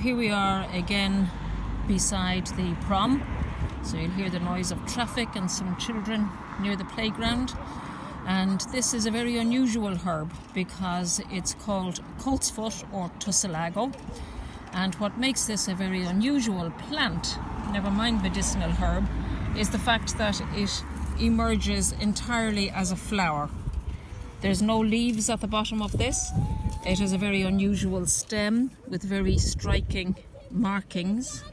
here we are again beside the prom. So you'll hear the noise of traffic and some children near the playground. And this is a very unusual herb because it's called Coltfoot or Tussilago. And what makes this a very unusual plant, never mind medicinal herb, is the fact that it emerges entirely as a flower. There's no leaves at the bottom of this. It has a very unusual stem with very striking markings,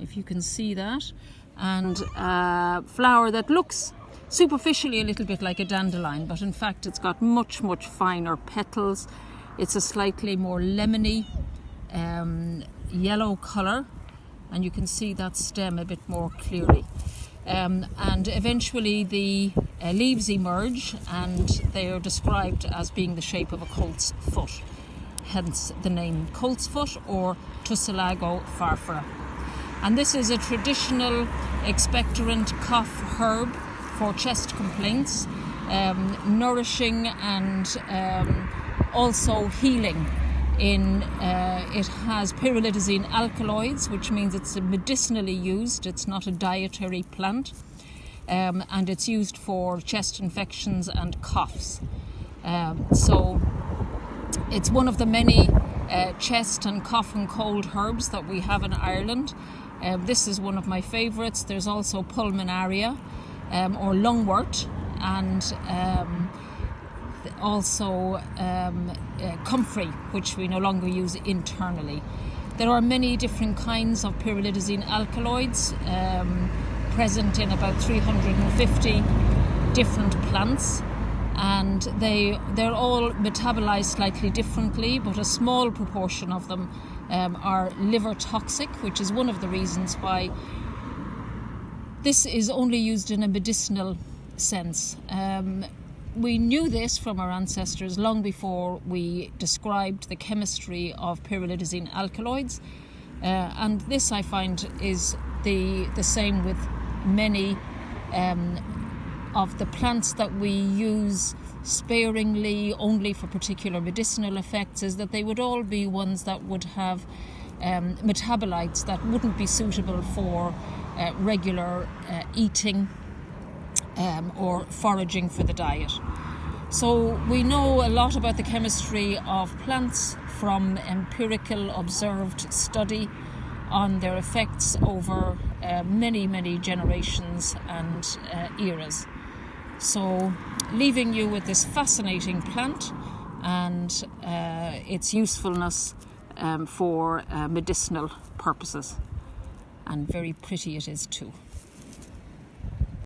if you can see that, and a flower that looks superficially a little bit like a dandelion, but in fact it's got much finer petals. It's a slightly more lemony yellow colour, and you can see that stem a bit more clearly. And eventually the leaves emerge, and they are described as being the shape of a colt's foot, hence the name colt's foot or Tussilago farfara. And this is a traditional expectorant cough herb for chest complaints, nourishing and also healing. It has pyridazine alkaloids, which means it's medicinally used. It's not a dietary plant, and it's used for chest infections and coughs. So it's one of the many chest and cough and cold herbs that we have in Ireland. This is one of my favourites. There's also pulmonaria or lungwort, and also comfrey, which we no longer use internally. There are many different kinds of pyridazine alkaloids present in about 350 different plants, and they're all metabolized slightly differently, but a small proportion of them are liver toxic, which is one of the reasons why this is only used in a medicinal sense. We knew this from our ancestors long before we described the chemistry of pyridazine alkaloids, and this I find is the same with many of the plants that we use sparingly only for particular medicinal effects, is that they would all be ones that would have metabolites that wouldn't be suitable for regular eating or foraging for the diet. So we know a lot about the chemistry of plants from empirical observed study on their effects over many generations and eras. So leaving you with this fascinating plant and its usefulness for medicinal purposes, and very pretty it is too.